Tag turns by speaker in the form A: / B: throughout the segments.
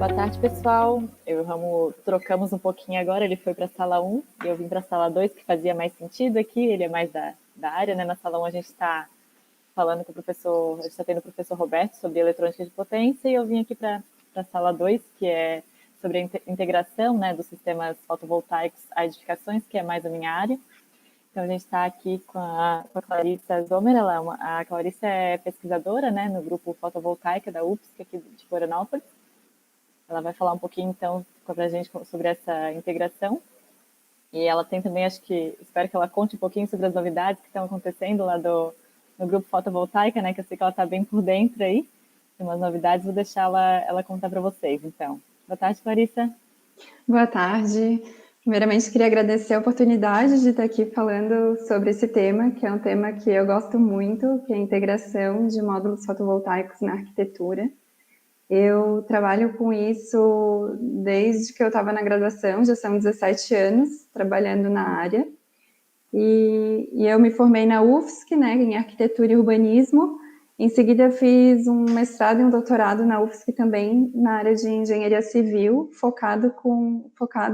A: Boa tarde, pessoal. Eu e o Ramo trocamos um pouquinho agora, ele foi para a sala 1 e eu vim para a sala 2, que fazia mais sentido aqui, ele é mais da área, né? Na sala 1 a gente está falando com o professor, a gente está tendo o professor Roberto sobre eletrônica de potência e eu vim aqui para a sala 2, que é sobre a integração, né, dos sistemas fotovoltaicos a edificações, que é mais a minha área. Então, a gente está aqui com a Clarissa Zomer, a Clarissa é pesquisadora, né, no grupo Fotovoltaica da UFSC, aqui de Florianópolis. Ela vai falar um pouquinho, então, para a gente sobre essa integração. E ela tem também, espero que ela conte um pouquinho sobre as novidades que estão acontecendo lá no grupo Fotovoltaica, né, que eu sei que ela está bem por dentro aí. Tem umas novidades, vou deixar ela contar para vocês, então. Boa tarde, Clarissa.
B: Boa tarde. Primeiramente, queria agradecer a oportunidade de estar aqui falando sobre esse tema, que é um tema que eu gosto muito, que é a integração de módulos fotovoltaicos na arquitetura. Eu trabalho com isso desde que eu estava na graduação, já são 17 anos trabalhando na área. E eu me formei na UFSC, né, em arquitetura e urbanismo. Em seguida, fiz um mestrado e um doutorado na UFSC também, na área de engenharia civil, focado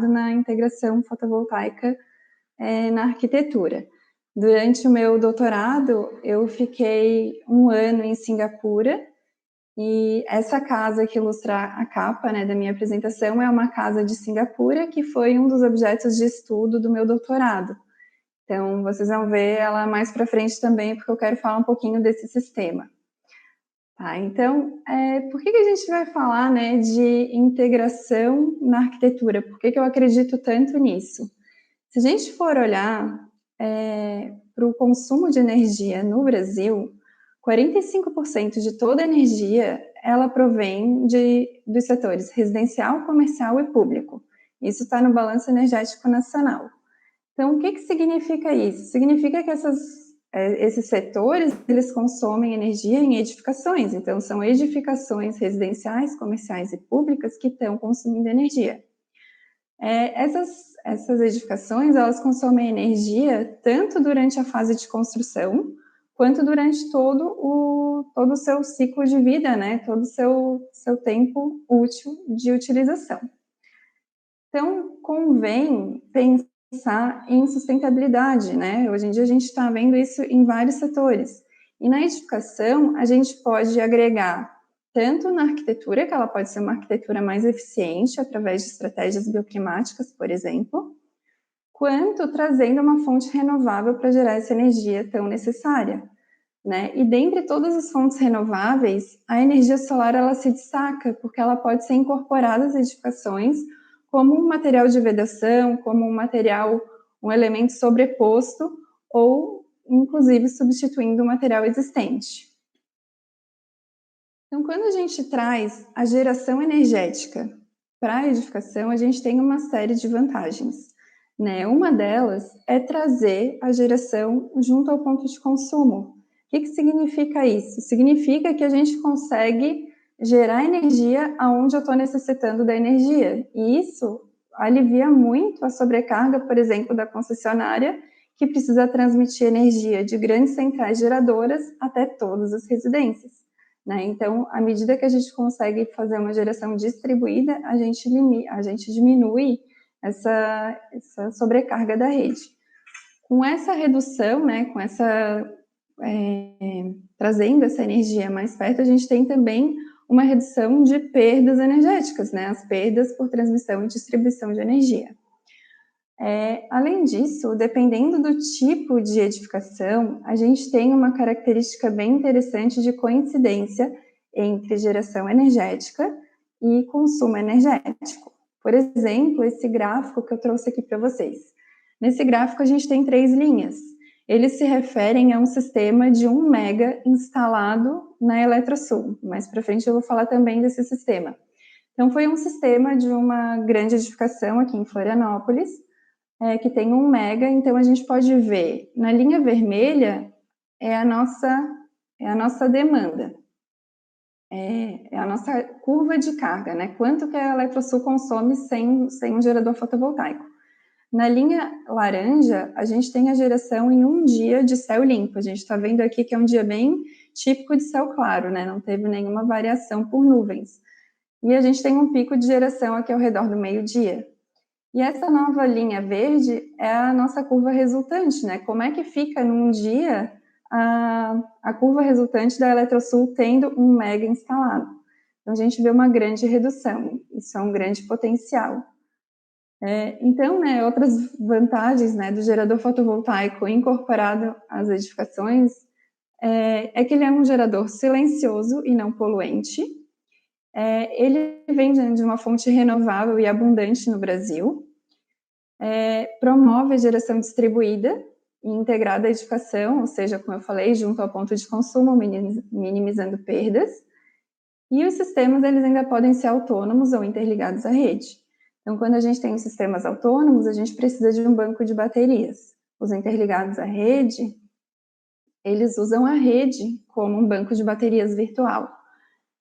B: na integração fotovoltaica na arquitetura. Durante o meu doutorado, eu fiquei 1 ano em Singapura, e essa casa que ilustra a capa, né, da minha apresentação é uma casa de Singapura, que foi um dos objetos de estudo do meu doutorado. Então, vocês vão ver ela mais para frente também, porque eu quero falar um pouquinho desse sistema. Tá, então, por que a gente vai falar, né, de integração na arquitetura? Por que eu acredito tanto nisso? Se a gente for olhar para o consumo de energia no Brasil, 45% de toda a energia, ela provém dos setores residencial, comercial e público. Isso está no Balanço Energético Nacional. Então, o que significa isso? Significa que esses setores, eles consomem energia em edificações. Então, são edificações residenciais, comerciais e públicas que estão consumindo energia. Essas edificações, elas consomem energia tanto durante a fase de construção, quanto durante todo o seu ciclo de vida, né? Todo o seu tempo útil de utilização. Então, convém pensar em sustentabilidade, né? Hoje em dia a gente está vendo isso em vários setores. E na edificação, a gente pode agregar tanto na arquitetura, que ela pode ser uma arquitetura mais eficiente, através de estratégias bioclimáticas, por exemplo, quanto trazendo uma fonte renovável para gerar essa energia tão necessária, né? E dentre todas as fontes renováveis, a energia solar ela se destaca, porque ela pode ser incorporada às edificações como um material de vedação, como um elemento sobreposto, ou inclusive substituindo o material existente. Então, quando a gente traz a geração energética para a edificação, a gente tem uma série de vantagens, né? Uma delas é trazer a geração junto ao ponto de consumo. O que significa isso? Significa que a gente consegue gerar energia aonde eu estou necessitando da energia. E isso alivia muito a sobrecarga, por exemplo, da concessionária, que precisa transmitir energia de grandes centrais geradoras até todas as residências, né? Então, à medida que a gente consegue fazer uma geração distribuída, a gente diminui essa sobrecarga da rede. Com essa redução, né, trazendo essa energia mais perto, a gente tem também uma redução de perdas energéticas, né, as perdas por transmissão e distribuição de energia. Além disso, dependendo do tipo de edificação, a gente tem uma característica bem interessante de coincidência entre geração energética e consumo energético. Por exemplo, esse gráfico que eu trouxe aqui para vocês. Nesse gráfico, a gente tem 3 linhas. Eles se referem a um sistema de 1 mega instalado na Eletrosul. Mais para frente eu vou falar também desse sistema. Então, foi um sistema de uma grande edificação aqui em Florianópolis, que tem 1 mega, então a gente pode ver, na linha vermelha é a nossa demanda, é a nossa curva de carga, né? Quanto que a Eletrosul consome sem um gerador fotovoltaico. Na linha laranja, a gente tem a geração em 1 dia de céu limpo. A gente está vendo aqui que é um dia bem típico de céu claro, né? Não teve nenhuma variação por nuvens. e a gente tem um pico de geração aqui ao redor do meio-dia. E essa nova linha verde é a nossa curva resultante, né? Como é que fica num dia a curva resultante da Eletrosul tendo 1 mega instalado? Então, a gente vê uma grande redução, isso é um grande potencial. Então, né, outras vantagens, né, do gerador fotovoltaico incorporado às edificações é que ele é um gerador silencioso e não poluente. Ele vem de uma fonte renovável e abundante no Brasil. Promove a geração distribuída e integrada à edificação, ou seja, como eu falei, junto ao ponto de consumo, minimizando perdas. E os sistemas, eles ainda podem ser autônomos ou interligados à rede. Então, quando a gente tem sistemas autônomos, a gente precisa de um banco de baterias. Os interligados à rede, eles usam a rede como um banco de baterias virtual,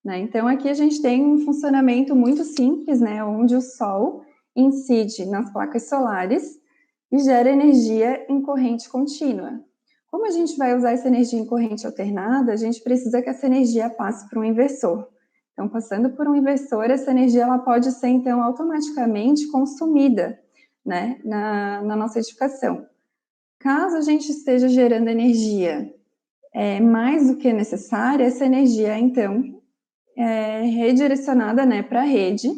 B: né? Então, aqui a gente tem um funcionamento muito simples, né, onde o Sol incide nas placas solares e gera energia em corrente contínua. Como a gente vai usar essa energia em corrente alternada, a gente precisa que essa energia passe por um inversor. Então, passando por um inversor, essa energia ela pode ser, então, automaticamente consumida, né, na nossa edificação. Caso a gente esteja gerando energia mais do que necessária, essa energia, então, é redirecionada, né, para a rede,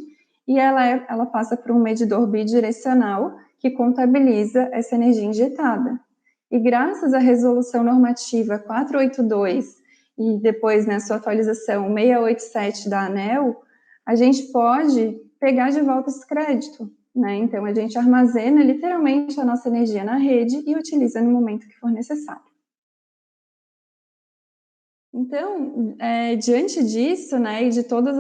B: e ela passa por um medidor bidirecional que contabiliza essa energia injetada. E graças à resolução normativa 482 e depois, né, sua atualização 687 da ANEEL, a gente pode pegar de volta esse crédito, né? Então, a gente armazena literalmente a nossa energia na rede e utiliza no momento que for necessário. Então, diante disso, né, e de todas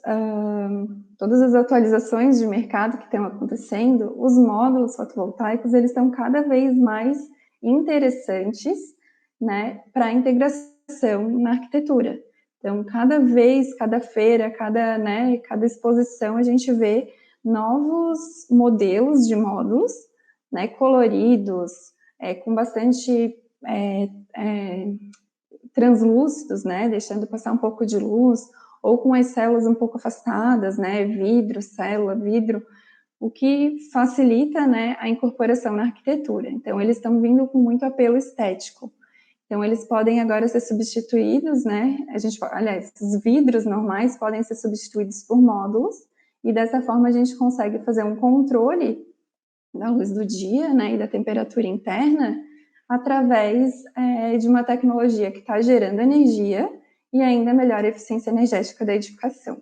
B: as atualizações de mercado que estão acontecendo, os módulos fotovoltaicos, eles estão cada vez mais interessantes, né, para a integração na arquitetura. Então, cada vez, cada feira, cada exposição, a gente vê novos modelos de módulos, né, coloridos, com bastante translúcidos, né, deixando passar um pouco de luz, ou com as células um pouco afastadas, né, vidro, célula, vidro, o que facilita, né, a incorporação na arquitetura. Então, eles estão vindo com muito apelo estético. Então, eles podem agora ser substituídos, né, aliás, os vidros normais podem ser substituídos por módulos, e dessa forma a gente consegue fazer um controle da luz do dia, né, e da temperatura interna, através de uma tecnologia que está gerando energia e ainda melhora a eficiência energética da edificação.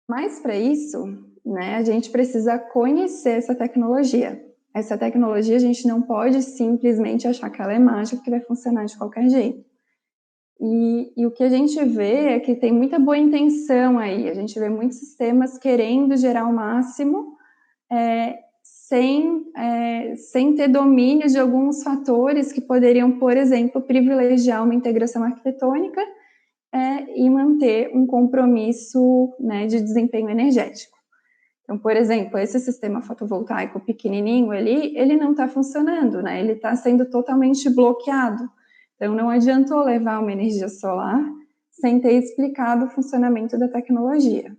B: Mas para isso, né, a gente precisa conhecer essa tecnologia. Essa tecnologia a gente não pode simplesmente achar que ela é mágica, que vai funcionar de qualquer jeito. E o que a gente vê é que tem muita boa intenção aí, a gente vê muitos sistemas querendo gerar o máximo, sem ter domínio de alguns fatores que poderiam, por exemplo, privilegiar uma integração arquitetônica e manter um compromisso, né, de desempenho energético. Então, por exemplo, esse sistema fotovoltaico pequenininho ali, ele não está funcionando, né? Ele está sendo totalmente bloqueado. Então, não adiantou levar uma energia solar sem ter explicado o funcionamento da tecnologia.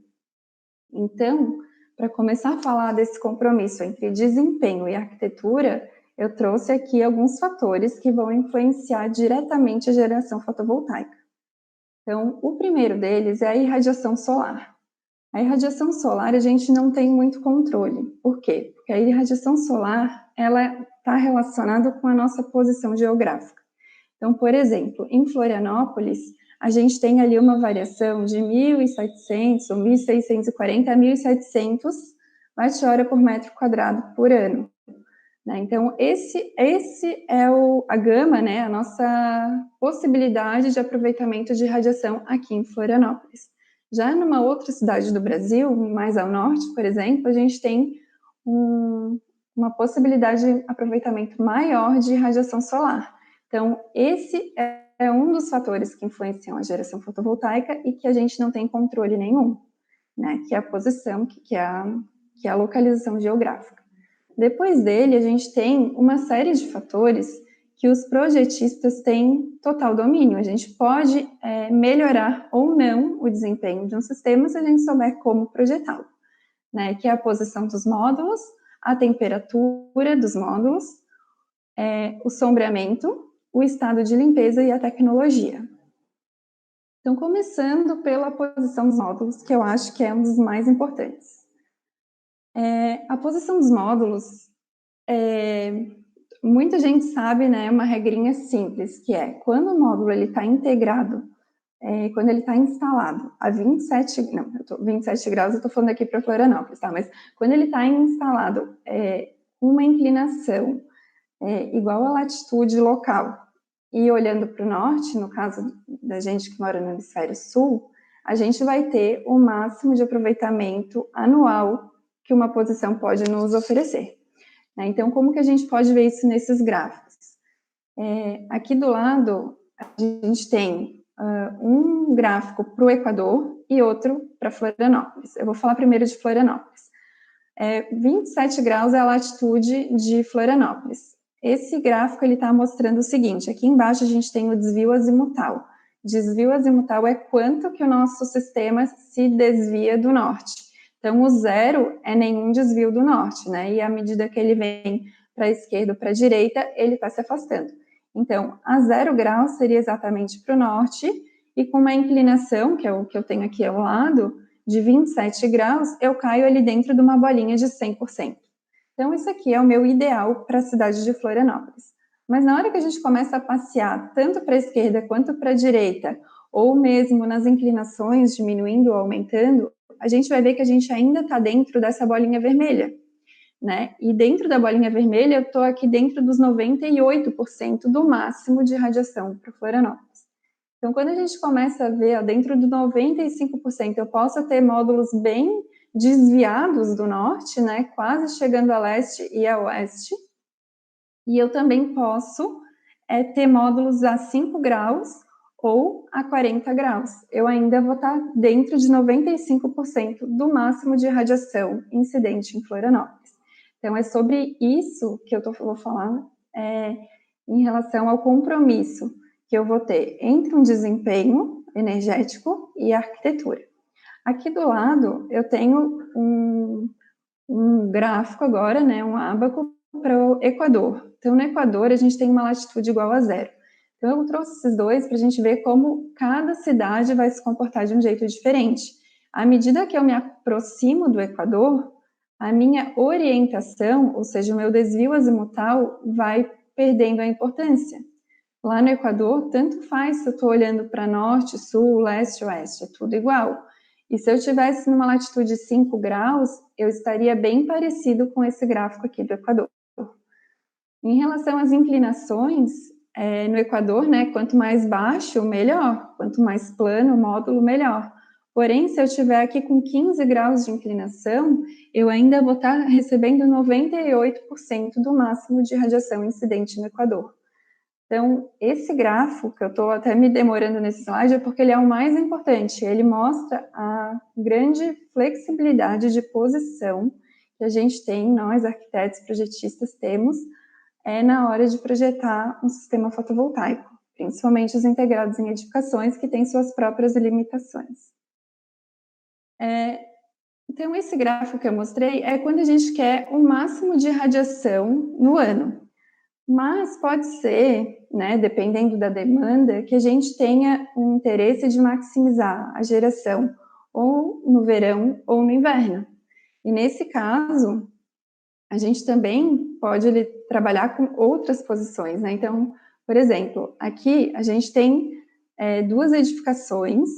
B: Então, para começar a falar desse compromisso entre desempenho e arquitetura, eu trouxe aqui alguns fatores que vão influenciar diretamente a geração fotovoltaica. Então, o primeiro deles é a irradiação solar. A irradiação solar a gente não tem muito controle. Por quê? Porque a irradiação solar ela está relacionada com a nossa posição geográfica. Então, por exemplo, em Florianópolis, a gente tem ali uma variação de 1.700 ou 1.640 a 1.700 watt-hora por metro quadrado por ano. Né? Então, esse é a gama, né, a nossa possibilidade de aproveitamento de radiação aqui em Florianópolis. Já numa outra cidade do Brasil, mais ao norte, por exemplo, a gente tem uma possibilidade de aproveitamento maior de radiação solar. Então, esse é um dos fatores que influenciam a geração fotovoltaica e que a gente não tem controle nenhum, né? Que é a posição, que é a localização geográfica. Depois dele, a gente tem uma série de fatores que os projetistas têm total domínio. A gente pode melhorar ou não o desempenho de um sistema se a gente souber como projetá-lo, né? Que é a posição dos módulos, a temperatura dos módulos, o sombreamento, o estado de limpeza e a tecnologia. Então, começando pela posição dos módulos, que eu acho que é um dos mais importantes. A posição dos módulos, muita gente sabe, né, uma regrinha simples, que é quando o módulo está integrado, quando ele está instalado a 27 graus, eu estou falando aqui para Florianópolis, tá? Mas quando ele está instalado uma inclinação igual à latitude local e olhando para o norte, no caso da gente que mora no hemisfério sul, a gente vai ter o máximo de aproveitamento anual que uma posição pode nos oferecer. Então, como que a gente pode ver isso nesses gráficos? Aqui do lado, a gente tem um gráfico para o Equador e outro para Florianópolis. Eu vou falar primeiro de Florianópolis. 27 graus é a latitude de Florianópolis. Esse gráfico está mostrando o seguinte, aqui embaixo a gente tem o desvio azimutal. Desvio azimutal é quanto que o nosso sistema se desvia do norte. Então, o zero é nenhum desvio do norte, né? E à medida que ele vem para a esquerda ou para a direita, ele está se afastando. Então, a 0 graus seria exatamente para o norte, e com uma inclinação, que é o que eu tenho aqui ao lado, de 27 graus, eu caio ali dentro de uma bolinha de 100%. Então, isso aqui é o meu ideal para a cidade de Florianópolis. Mas na hora que a gente começa a passear, tanto para a esquerda quanto para a direita, ou mesmo nas inclinações, diminuindo ou aumentando, a gente vai ver que a gente ainda está dentro dessa bolinha vermelha, né? E dentro da bolinha vermelha, eu estou aqui dentro dos 98% do máximo de radiação para Florianópolis. Então, quando a gente começa a ver, dentro do 95%, eu posso ter módulos bem desviados do norte, né, quase chegando a leste e a oeste, e eu também posso ter módulos a 5 graus ou a 40 graus. Eu ainda vou estar dentro de 95% do máximo de radiação incidente em Florianópolis. Então, é sobre isso que eu vou falar em relação ao compromisso que eu vou ter entre um desempenho energético e a arquitetura. Aqui do lado, eu tenho um gráfico agora, né, um ábaco para o Equador. Então, no Equador, a gente tem uma latitude igual a 0. Então, eu trouxe esses dois para a gente ver como cada cidade vai se comportar de um jeito diferente. À medida que eu me aproximo do Equador, a minha orientação, ou seja, o meu desvio azimutal, vai perdendo a importância. Lá no Equador, tanto faz se eu estou olhando para norte, sul, leste, oeste, é tudo igual. E se eu estivesse numa latitude 5 graus, eu estaria bem parecido com esse gráfico aqui do Equador. Em relação às inclinações, no Equador, né, quanto mais baixo, melhor. Quanto mais plano o módulo, melhor. Porém, se eu estiver aqui com 15 graus de inclinação, eu ainda vou estar recebendo 98% do máximo de radiação incidente no Equador. Então, esse gráfico, que eu estou até me demorando nesse slide, é porque ele é o mais importante. Ele mostra a grande flexibilidade de posição que a gente tem, nós arquitetos projetistas temos, na hora de projetar um sistema fotovoltaico, principalmente os integrados em edificações, que têm suas próprias limitações. Então, esse gráfico que eu mostrei é quando a gente quer o máximo de radiação no ano. Mas pode ser, né, dependendo da demanda, que a gente tenha um interesse de maximizar a geração ou no verão ou no inverno. E nesse caso, a gente também pode trabalhar com outras posições, né? Então, por exemplo, aqui a gente tem duas edificações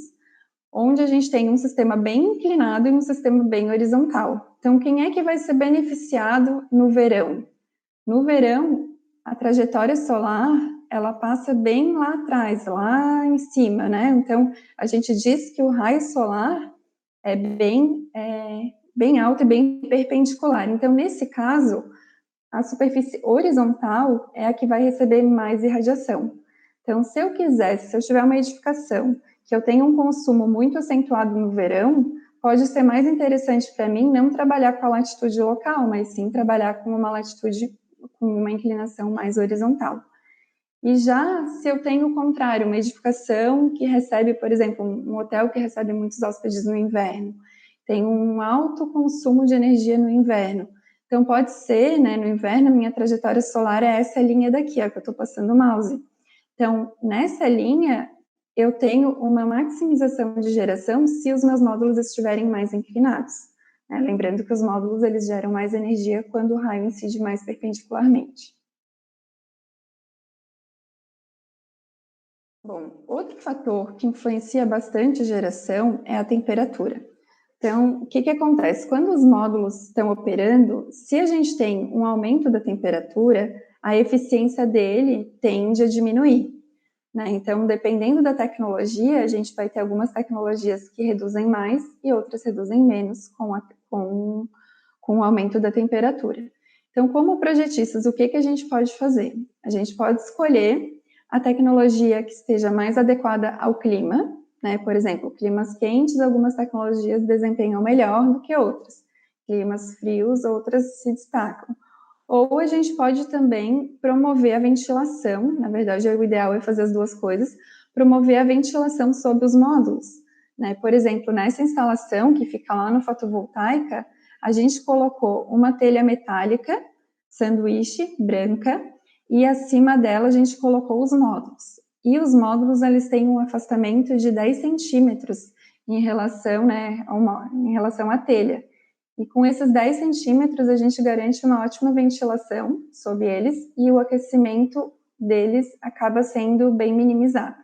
B: onde a gente tem um sistema bem inclinado e um sistema bem horizontal. Então, quem é que vai ser beneficiado no verão? No verão, a trajetória solar, ela passa bem lá atrás, lá em cima, né? Então, a gente diz que o raio solar é bem alto e bem perpendicular. Então, nesse caso, a superfície horizontal é a que vai receber mais irradiação. Então, se eu tiver uma edificação que eu tenho um consumo muito acentuado no verão, pode ser mais interessante para mim não trabalhar com a latitude local, mas sim trabalhar com uma latitude com uma inclinação mais horizontal. E já se eu tenho o contrário, uma edificação que recebe, por exemplo, um hotel que recebe muitos hóspedes no inverno, tem um alto consumo de energia no inverno. Então pode ser, né, no inverno, minha trajetória solar é essa linha daqui, ó, que eu estou passando o mouse. Então, nessa linha, eu tenho uma maximização de geração se os meus módulos estiverem mais inclinados. Né? Lembrando que os módulos eles geram mais energia quando o raio incide mais perpendicularmente. Bom, outro fator que influencia bastante a geração é a temperatura. Então, o que acontece? Quando os módulos estão operando, se a gente tem um aumento da temperatura, a eficiência dele tende a diminuir. Né? Então, dependendo da tecnologia, a gente vai ter algumas tecnologias que reduzem mais e outras reduzem menos com o aumento da temperatura. Então, como projetistas, o que a gente pode fazer? A gente pode escolher a tecnologia que esteja mais adequada ao clima, né? Por exemplo, climas quentes, algumas tecnologias desempenham melhor do que outras. Climas frios, outras se destacam. Ou a gente pode também promover a ventilação, na verdade o ideal é fazer as duas coisas, promover a ventilação sobre os módulos. Né? Por exemplo, nessa instalação que fica lá no fotovoltaica, a gente colocou uma telha metálica, sanduíche, branca, e acima dela a gente colocou os módulos. E os módulos eles têm um afastamento de 10 centímetros em relação, né, em relação à telha. E com esses 10 centímetros, a gente garante uma ótima ventilação sob eles e o aquecimento deles acaba sendo bem minimizado.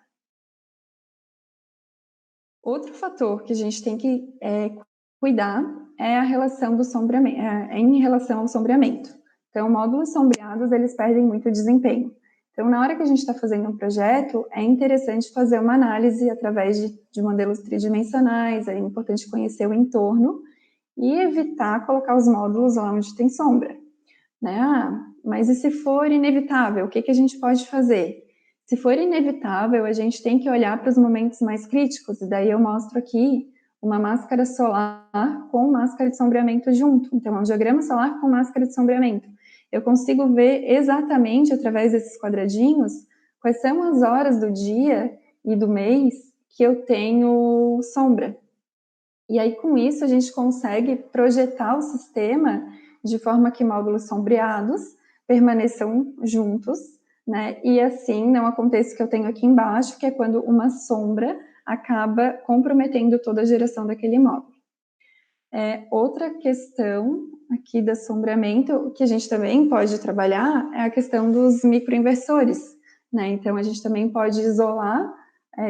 B: Outro fator que a gente tem que cuidar é a relação do sombreamento, em relação ao sombreamento. Então, módulos sombreados, eles perdem muito desempenho. Então, na hora que a gente está fazendo um projeto, é interessante fazer uma análise através de modelos tridimensionais, é importante conhecer o entorno, e evitar colocar os módulos lá onde tem sombra. Né? Mas e se for inevitável, o que a gente pode fazer? Se for inevitável, a gente tem que olhar para os momentos mais críticos, e daí eu mostro aqui uma máscara solar com máscara de sombreamento junto. Então, é um diagrama solar com máscara de sombreamento. Eu consigo ver exatamente, através desses quadradinhos, quais são as horas do dia e do mês que eu tenho sombra. E aí, com isso, a gente consegue projetar o sistema de forma que módulos sombreados permaneçam juntos, né? E assim não aconteça o que eu tenho aqui embaixo, que é quando uma sombra acaba comprometendo toda a geração daquele módulo. Outra questão aqui do assombramento, que a gente também pode trabalhar, é a questão dos microinversores, né? Então, a gente também pode isolar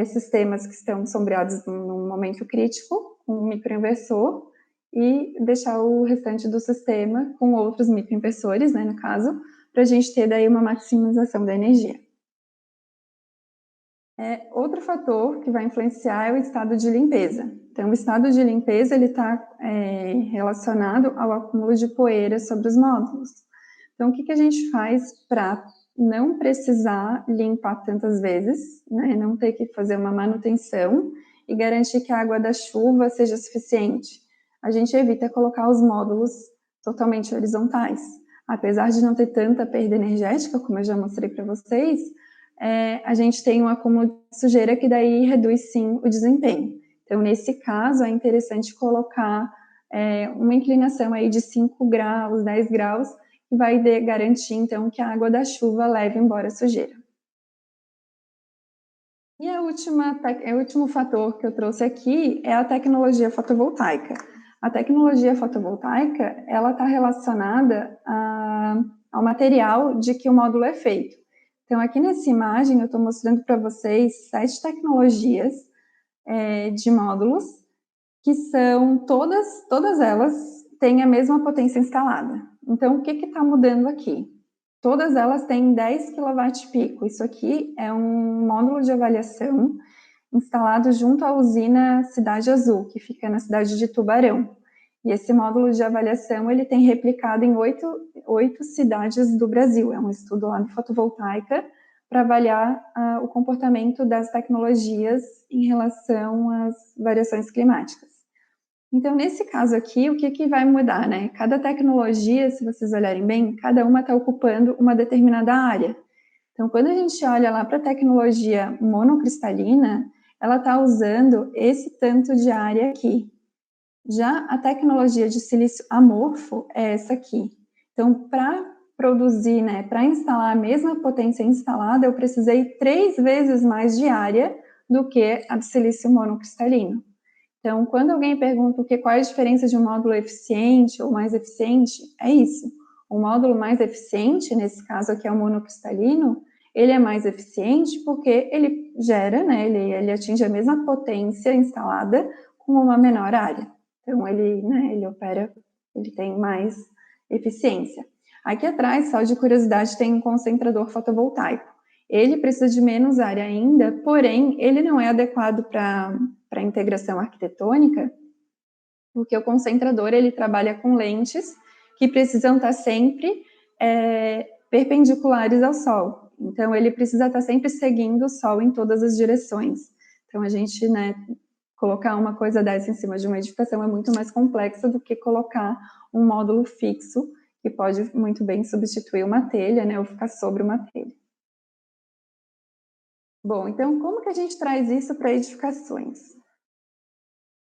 B: sistemas que estão sombreados num momento crítico, com um microinversor, e deixar o restante do sistema com outros microinversores, né, no caso, para a gente ter daí uma maximização da energia. Outro fator que vai influenciar é o estado de limpeza. Então, o estado de limpeza ele está relacionado ao acúmulo de poeira sobre os módulos. Então, o que a gente faz para não precisar limpar tantas vezes, né, não ter que fazer uma manutenção e garantir que a água da chuva seja suficiente? A gente evita colocar os módulos totalmente horizontais. Apesar de não ter tanta perda energética, como eu já mostrei para vocês, a gente tem um acúmulo de sujeira que daí reduz sim o desempenho. Então, nesse caso, é interessante colocar uma inclinação aí de 5 graus, 10 graus, que vai garantir, então, que a água da chuva leve embora a sujeira. E o último fator que eu trouxe aqui é a tecnologia fotovoltaica. A tecnologia fotovoltaica, ela está relacionada ao material de que o módulo é feito. Então, aqui nessa imagem, eu estou mostrando para vocês 7 tecnologias de módulos, que são todas elas têm a mesma potência instalada. Então, o que está mudando aqui? Todas elas têm 10 kW-pico. Isso aqui é um módulo de avaliação instalado junto à usina Cidade Azul, que fica na cidade de Tubarão. E esse módulo de avaliação ele tem replicado em 8 cidades do Brasil. É um estudo lá de fotovoltaica para avaliar o comportamento das tecnologias em relação às variações climáticas. Então, nesse caso aqui, o que vai mudar, né? Cada tecnologia, se vocês olharem bem, cada uma está ocupando uma determinada área. Então, quando a gente olha lá para a tecnologia monocristalina, ela está usando esse tanto de área aqui. Já a tecnologia de silício amorfo é essa aqui. Então, para produzir, né, para instalar a mesma potência instalada, eu precisei 3 vezes mais de área do que a de silício monocristalino. Então, quando alguém pergunta qual é a diferença de um módulo eficiente ou mais eficiente, é isso. O módulo mais eficiente, nesse caso aqui é o monocristalino, ele é mais eficiente porque ele gera, né, ele atinge a mesma potência instalada com uma menor área. Então, ele opera, ele tem mais eficiência. Aqui atrás, só de curiosidade, tem um concentrador fotovoltaico. Ele precisa de menos área ainda, porém, ele não é adequado para integração arquitetônica, porque o concentrador, ele trabalha com lentes que precisam estar sempre perpendiculares ao Sol. Então, ele precisa estar sempre seguindo o Sol em todas as direções. Então, a gente, né, colocar uma coisa dessa em cima de uma edificação é muito mais complexa do que colocar um módulo fixo, que pode muito bem substituir uma telha, né, ou ficar sobre uma telha. Bom, então, como que a gente traz isso para edificações?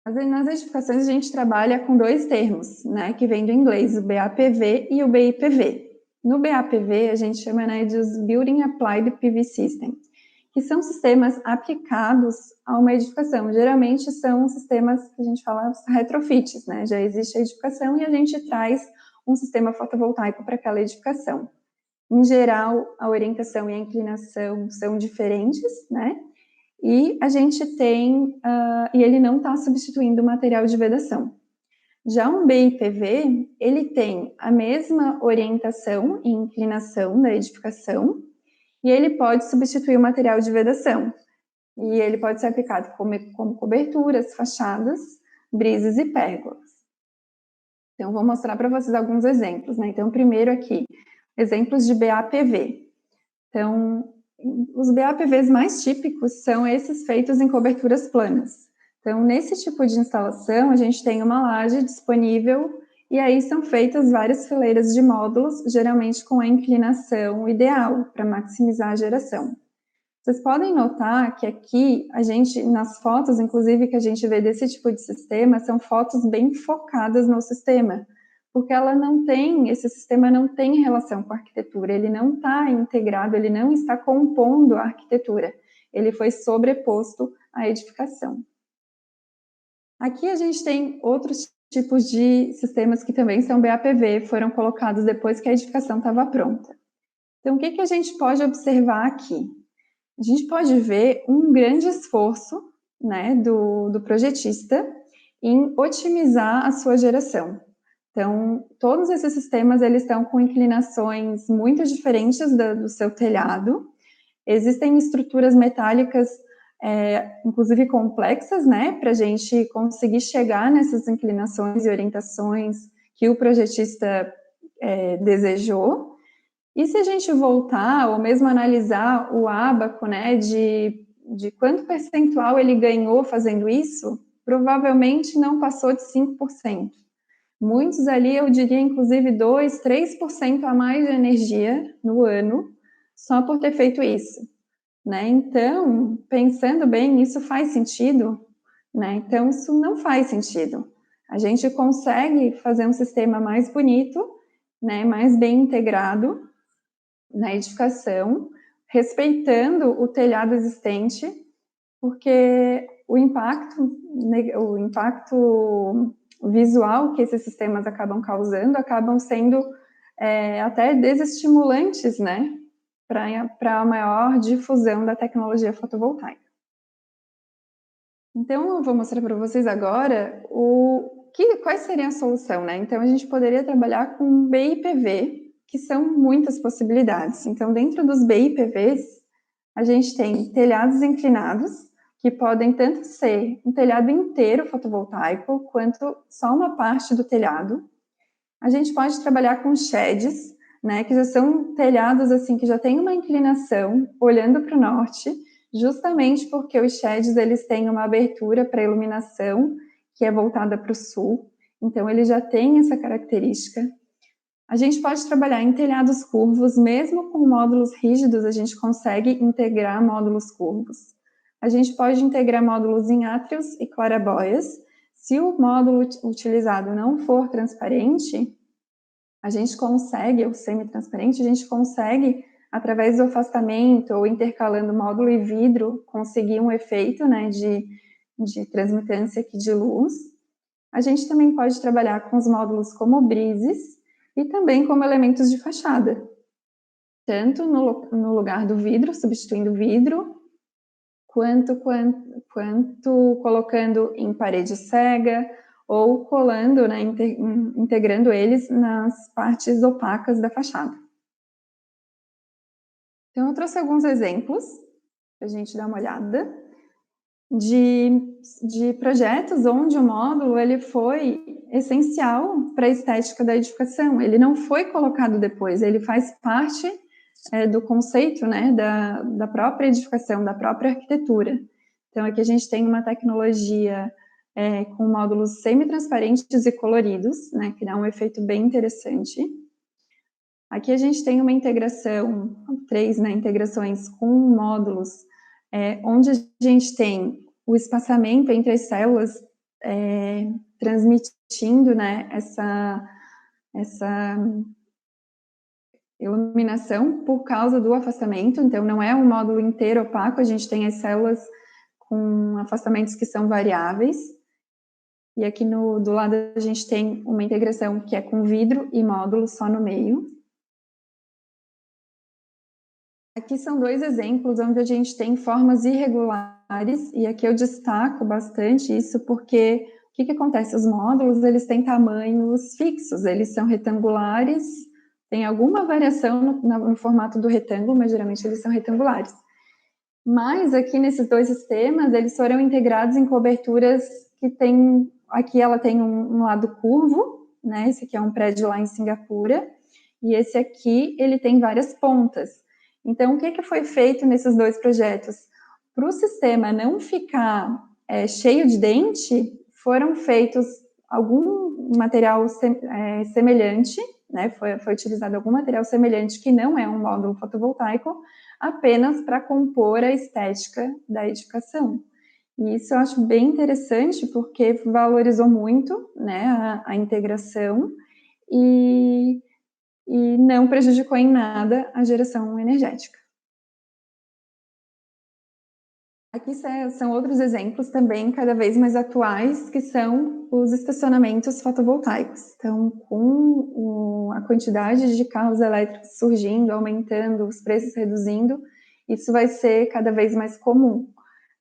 B: Nas edificações, a gente trabalha com 2 termos, né, que vem do inglês, o BAPV e o BIPV. No BAPV, a gente chama, né, de os Building Applied PV System, que são sistemas aplicados a uma edificação. Geralmente são sistemas que a gente fala retrofits, né? Já existe a edificação e a gente traz um sistema fotovoltaico para aquela edificação. Em geral, a orientação e a inclinação são diferentes, né? E a gente tem, e ele não está substituindo o material de vedação. Já um BIPV, ele tem a mesma orientação e inclinação da edificação, e ele pode substituir o material de vedação. E ele pode ser aplicado como coberturas, fachadas, brises e pérgolas. Então, vou mostrar para vocês alguns exemplos, né? Então, primeiro aqui, exemplos de BAPV. Então, os BAPVs mais típicos são esses feitos em coberturas planas. Então, nesse tipo de instalação, a gente tem uma laje disponível e aí são feitas várias fileiras de módulos, geralmente com a inclinação ideal, para maximizar a geração. Vocês podem notar que aqui, nas fotos, inclusive, que a gente vê desse tipo de sistema, são fotos bem focadas no sistema, porque esse sistema não tem relação com a arquitetura, ele não está integrado, ele não está compondo a arquitetura, ele foi sobreposto à edificação. Aqui a gente tem outros tipos de sistemas que também são BAPV, foram colocados depois que a edificação estava pronta. Então, o que a gente pode observar aqui? A gente pode ver um grande esforço, né, do projetista em otimizar a sua geração. Então, todos esses sistemas, eles estão com inclinações muito diferentes do seu telhado. Existem estruturas metálicas, inclusive complexas, né, para a gente conseguir chegar nessas inclinações e orientações que o projetista desejou. E se a gente voltar, ou mesmo analisar o ábaco, né, de quanto percentual ele ganhou fazendo isso, provavelmente não passou de 5%. Muitos ali, eu diria, inclusive, 2%, 3% a mais de energia no ano, só por ter feito isso, né? Então, pensando bem, isso faz sentido, né? Então, isso não faz sentido. A gente consegue fazer um sistema mais bonito, né, mais bem integrado na edificação, respeitando o telhado existente, porque o impacto visual que esses sistemas acabam causando acabam sendo até desestimulantes, né, para a maior difusão da tecnologia fotovoltaica. Então, eu vou mostrar para vocês agora quais seriam a solução, né? Então, a gente poderia trabalhar com BIPV, que são muitas possibilidades. Então, dentro dos BIPVs, a gente tem telhados inclinados, que podem tanto ser um telhado inteiro fotovoltaico, quanto só uma parte do telhado. A gente pode trabalhar com sheds, né, que já são telhados assim, que já tem uma inclinação, olhando para o norte, justamente porque os sheds, eles têm uma abertura para iluminação, que é voltada para o sul, então ele já tem essa característica. A gente pode trabalhar em telhados curvos, mesmo com módulos rígidos, a gente consegue integrar módulos curvos. A gente pode integrar módulos em átrios e claraboias. Se o módulo utilizado não for transparente, a gente consegue, ou semi-transparente, a gente consegue, através do afastamento ou intercalando módulo e vidro, conseguir um efeito, né, de transmitância aqui de luz. A gente também pode trabalhar com os módulos como brises e também como elementos de fachada, tanto no lugar do vidro, substituindo vidro, quanto colocando em parede cega ou colando, né, integrando eles nas partes opacas da fachada. Então, eu trouxe alguns exemplos para a gente dar uma olhada de projetos onde o módulo ele foi essencial para a estética da edificação. Ele não foi colocado depois, ele faz parte do conceito, né, da própria edificação, da própria arquitetura. Então, aqui a gente tem uma tecnologia com módulos semi-transparentes e coloridos, né, que dá um efeito bem interessante. Aqui a gente tem uma integração, 3, né, integrações com módulos, onde a gente tem o espaçamento entre as células transmitindo, né, essa iluminação por causa do afastamento. Então, não é um módulo inteiro opaco, a gente tem as células com afastamentos que são variáveis. E aqui do lado a gente tem uma integração que é com vidro e módulo só no meio. Aqui são 2 exemplos onde a gente tem formas irregulares, e aqui eu destaco bastante isso porque o que acontece? Os módulos, eles têm tamanhos fixos, eles são retangulares, tem alguma variação no formato do retângulo, mas geralmente eles são retangulares. Mas aqui nesses 2 sistemas, eles foram integrados em coberturas que tem, aqui ela tem um lado curvo, né? Esse aqui é um prédio lá em Singapura, e esse aqui, ele tem várias pontas. Então, o que foi feito nesses 2 projetos? Para o sistema não ficar cheio de dente, foram feitos algum material semelhante, né? Foi utilizado algum material semelhante que não é um módulo fotovoltaico, apenas para compor a estética da edificação. E isso eu acho bem interessante, porque valorizou muito, né, a integração e não prejudicou em nada a geração energética. Aqui são outros exemplos também cada vez mais atuais, que são os estacionamentos fotovoltaicos. Então, com a quantidade de carros elétricos surgindo, aumentando, os preços reduzindo, isso vai ser cada vez mais comum,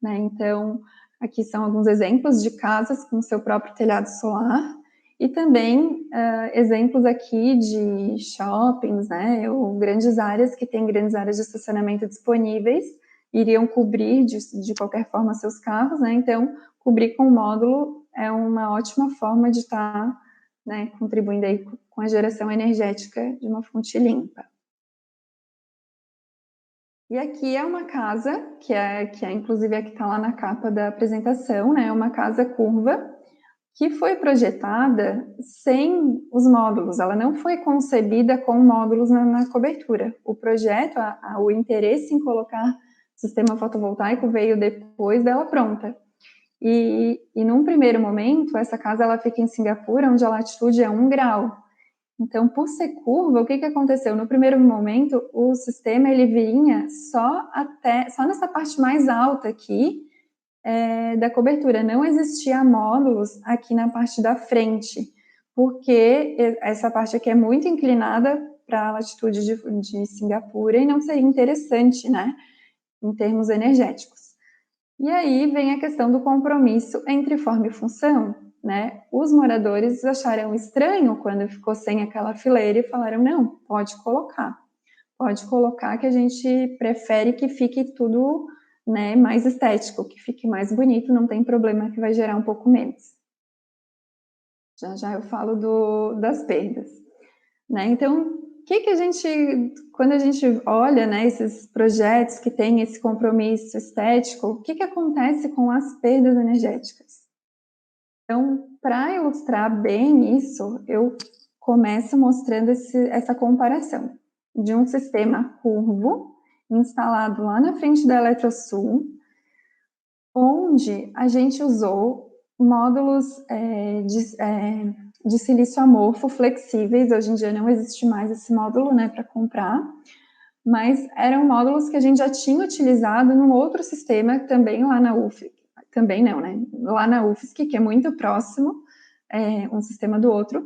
B: né? Então, aqui são alguns exemplos de casas com seu próprio telhado solar, e também exemplos aqui de shoppings, né, ou grandes áreas que têm grandes áreas de estacionamento disponíveis, iriam cobrir de qualquer forma seus carros, né, então cobrir com módulo é uma ótima forma de estar, né, contribuindo aí com a geração energética de uma fonte limpa. E aqui é uma casa, que é inclusive a que está lá na capa da apresentação, né, é uma casa curva, que foi projetada sem os módulos, ela não foi concebida com módulos na cobertura. O projeto, o interesse em colocar sistema fotovoltaico veio depois dela pronta. E num primeiro momento, essa casa ela fica em Singapura, onde a latitude é 1 grau. Então, por ser curva, o que aconteceu? No primeiro momento, o sistema ele vinha só nessa parte mais alta aqui, da cobertura, não existia módulos aqui na parte da frente, porque essa parte aqui é muito inclinada para a latitude de Singapura e não seria interessante, né, em termos energéticos. E aí vem a questão do compromisso entre forma e função, né? Os moradores acharam estranho quando ficou sem aquela fileira e falaram, não, pode colocar que a gente prefere que fique tudo, né, mais estético, que fique mais bonito, não tem problema que vai gerar um pouco menos. Já eu falo das perdas, né? Então, quando a gente olha, né, esses projetos que têm esse compromisso estético, o que acontece com as perdas energéticas? Então, para ilustrar bem isso, eu começa mostrando essa comparação de um sistema curvo instalado lá na frente da Eletrosul, onde a gente usou módulos de silício amorfo flexíveis. Hoje em dia não existe mais esse módulo, né, para comprar, mas eram módulos que a gente já tinha utilizado num outro sistema também lá na UFSC, também não, né, lá na UFSC, que é muito próximo, um sistema do outro.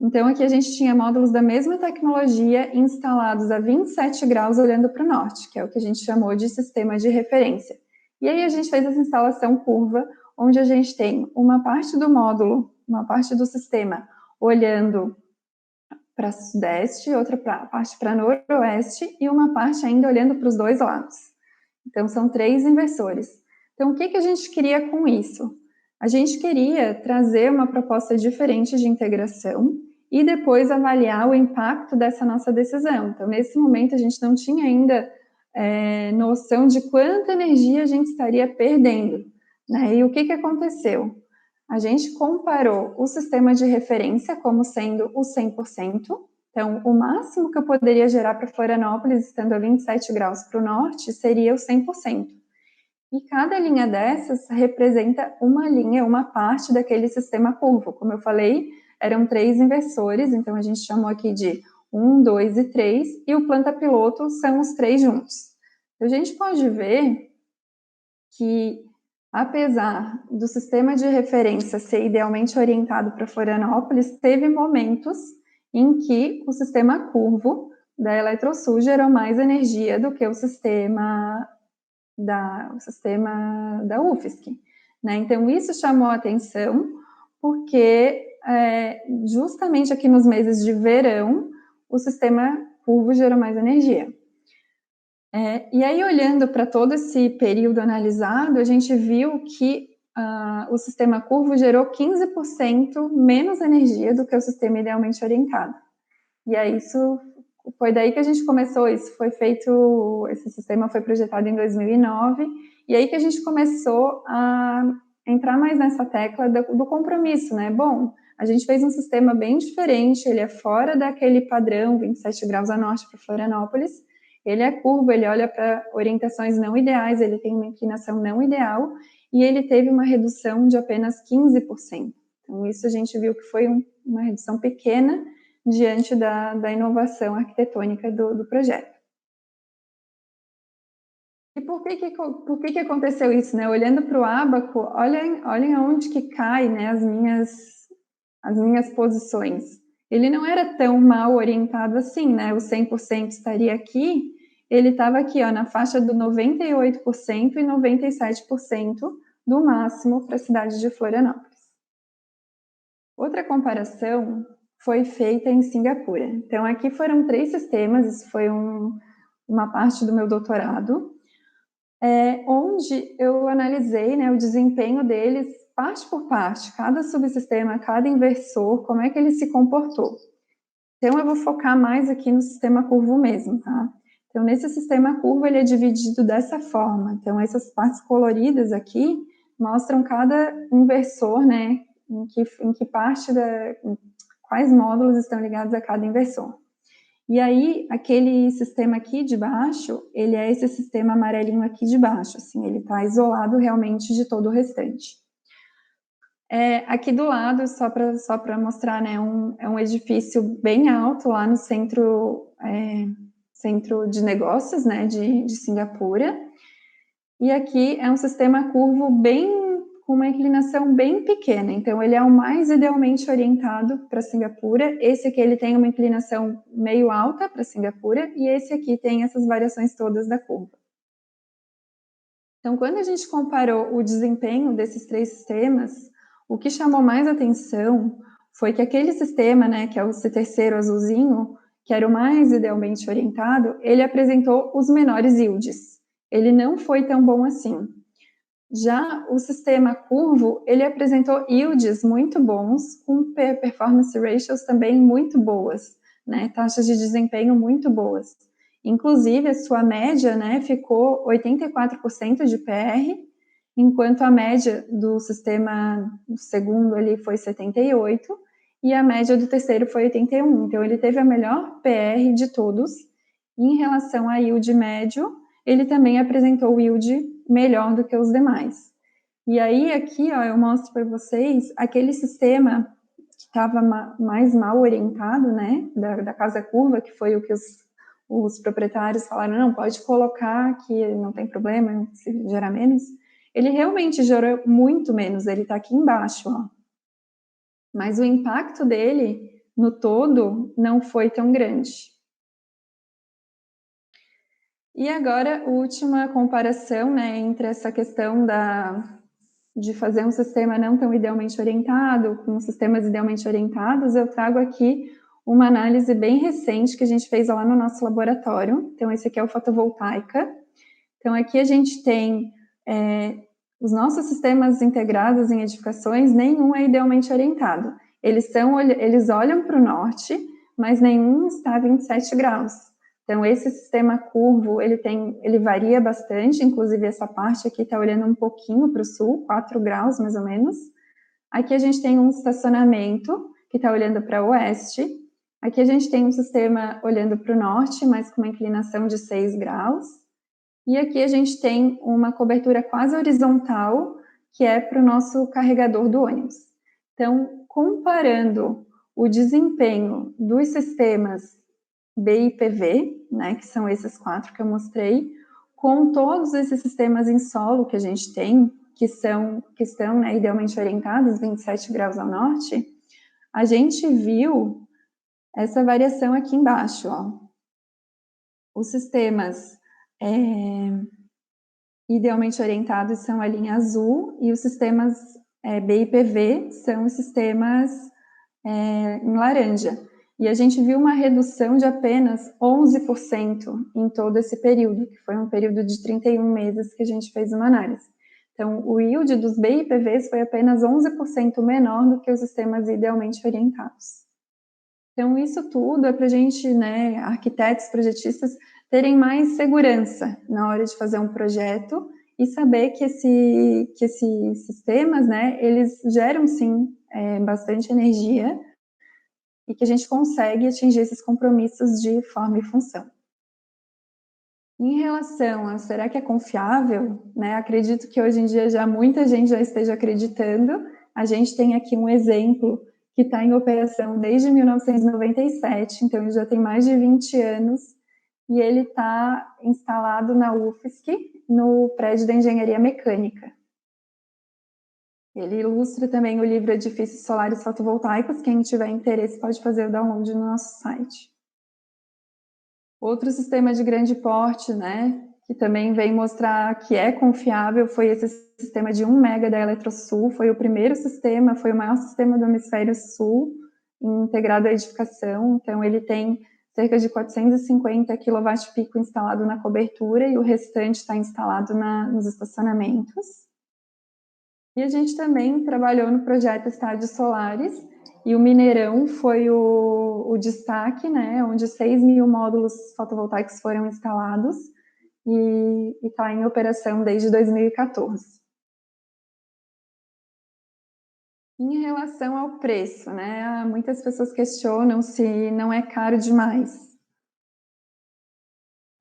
B: Então, aqui a gente tinha módulos da mesma tecnologia instalados a 27 graus olhando para o norte, que é o que a gente chamou de sistema de referência. E aí a gente fez essa instalação curva, onde a gente tem uma parte do módulo, uma parte do sistema olhando para sudeste, outra parte para noroeste e uma parte ainda olhando para os dois lados. Então, são 3 inversores. Então, o que a gente queria com isso? A gente queria trazer uma proposta diferente de integração e depois avaliar o impacto dessa nossa decisão. Então, nesse momento, a gente não tinha ainda noção de quanta energia a gente estaria perdendo, né? E o que aconteceu? A gente comparou o sistema de referência como sendo o 100%, então o máximo que eu poderia gerar para Florianópolis, estando a 27 graus para o norte, seria o 100%. E cada linha dessas representa uma linha, uma parte daquele sistema curvo. Como eu falei, eram 3 inversores, então a gente chamou aqui de 1, 2 e 3, e o planta piloto são os 3 juntos. A gente pode ver que, apesar do sistema de referência ser idealmente orientado para Florianópolis, teve momentos em que o sistema curvo da Eletrosul gerou mais energia do que o sistema da UFSC, né? Então, isso chamou a atenção, porque justamente aqui nos meses de verão, o sistema curvo gerou mais energia. E aí, olhando para todo esse período analisado, a gente viu que o sistema curvo gerou 15% menos energia do que o sistema idealmente orientado. E aí, isso foi daí que a gente começou. Esse sistema foi projetado em 2009, e aí que a gente começou a entrar mais nessa tecla do compromisso, né? Bom, a gente fez um sistema bem diferente, ele é fora daquele padrão 27 graus a norte para Florianópolis, ele é curvo, ele olha para orientações não ideais, ele tem uma inclinação não ideal, e ele teve uma redução de apenas 15%. Então, isso a gente viu que foi uma redução pequena diante da inovação arquitetônica do projeto. E por que aconteceu isso, né? Olhando para o ábaco, olhem aonde que cai, né, as minhas posições. Ele não era tão mal orientado assim, né? O 100% estaria aqui, ele estava aqui, ó, na faixa do 98% e 97% do máximo para a cidade de Florianópolis. Outra comparação foi feita em Singapura. Então, aqui foram 3 sistemas, isso foi uma parte do meu doutorado, onde eu analisei, né, o desempenho deles parte por parte, cada subsistema, cada inversor, como é que ele se comportou. Então, eu vou focar mais aqui no sistema curvo mesmo, tá? Então, nesse sistema curvo, ele é dividido dessa forma. Então, essas partes coloridas aqui mostram cada inversor, né, em que parte quais módulos estão ligados a cada inversor. E aí, aquele sistema aqui de baixo, ele é esse sistema amarelinho aqui de baixo, assim, ele está isolado realmente de todo o restante. Aqui do lado, só para mostrar, né, é um edifício bem alto lá no centro de negócios, né, de Singapura. E aqui é um sistema curvo com uma inclinação bem pequena, então ele é o mais idealmente orientado para Singapura. Esse aqui ele tem uma inclinação meio alta para Singapura, e esse aqui tem essas variações todas da curva. Então, quando a gente comparou o desempenho desses 3 sistemas, o que chamou mais atenção foi que aquele sistema, né, que é esse terceiro azulzinho, que era o mais idealmente orientado, ele apresentou os menores yields. Ele não foi tão bom assim. Já o sistema curvo, ele apresentou yields muito bons, com performance ratios também muito boas, né, taxas de desempenho muito boas. Inclusive, a sua média, né, ficou 84% de PR, enquanto a média do sistema segundo ali foi 78%, e a média do terceiro foi 81. Então, ele teve a melhor PR de todos. E em relação a yield médio, ele também apresentou o yield melhor do que os demais. E aí, aqui, ó, eu mostro para vocês aquele sistema que estava mais mal orientado, né, da casa curva, que foi o que os proprietários falaram, não, pode colocar que não tem problema, se gerar menos. Ele realmente gerou muito menos, ele está aqui embaixo, ó. Mas o impacto dele, no todo, não foi tão grande. E agora, última comparação, né, entre essa questão de fazer um sistema não tão idealmente orientado com sistemas idealmente orientados, eu trago aqui uma análise bem recente que a gente fez lá no nosso laboratório. Então, esse aqui é o fotovoltaica. Então, aqui a gente tem os nossos sistemas integrados em edificações, nenhum é idealmente orientado. Eles olham para o norte, mas nenhum está a 27 graus. Então, esse sistema curvo, ele varia bastante, inclusive essa parte aqui está olhando um pouquinho para o sul, 4 graus mais ou menos. Aqui a gente tem um estacionamento que está olhando para o oeste. Aqui a gente tem um sistema olhando para o norte, mas com uma inclinação de 6 graus. E aqui a gente tem uma cobertura quase horizontal, que é para o nosso carregador do ônibus. Então, comparando o desempenho dos sistemas BIPV, né, que são esses 4 que eu mostrei, com todos esses sistemas em solo que a gente tem, que estão né, idealmente orientados, 27 graus ao norte, a gente viu essa variação aqui embaixo, ó. Os sistemas idealmente orientados são a linha azul e os sistemas BIPV são os sistemas em laranja. E a gente viu uma redução de apenas 11% em todo esse período, que foi um período de 31 meses que a gente fez uma análise. Então, o yield dos BIPVs foi apenas 11% menor do que os sistemas idealmente orientados. Então, isso tudo é para a gente, né, arquitetos, projetistas, terem mais segurança na hora de fazer um projeto e saber que esses sistemas, né, eles geram, sim, bastante energia e que a gente consegue atingir esses compromissos de forma e função. Em relação a será que é confiável, né, acredito que hoje em dia já muita gente já esteja acreditando. A gente tem aqui um exemplo que está em operação desde 1997, então ele já tem mais de 20 anos, e ele está instalado na UFSC, no prédio da Engenharia Mecânica. Ele ilustra também o livro Edifícios Solares Fotovoltaicos, quem tiver interesse pode fazer o download no nosso site. Outro sistema de grande porte, né, que também vem mostrar que é confiável, foi esse sistema de 1 mega da Eletrosul, foi o primeiro sistema, foi o maior sistema do hemisfério sul, integrado à edificação, então ele tem cerca de 450 kWp instalado na cobertura e o restante está instalado nos estacionamentos. E a gente também trabalhou no projeto Estádios Solares, e o Mineirão foi o destaque, né, onde 6.000 módulos fotovoltaicos foram instalados e está em operação desde 2014. Em relação ao preço, né, muitas pessoas questionam se não é caro demais.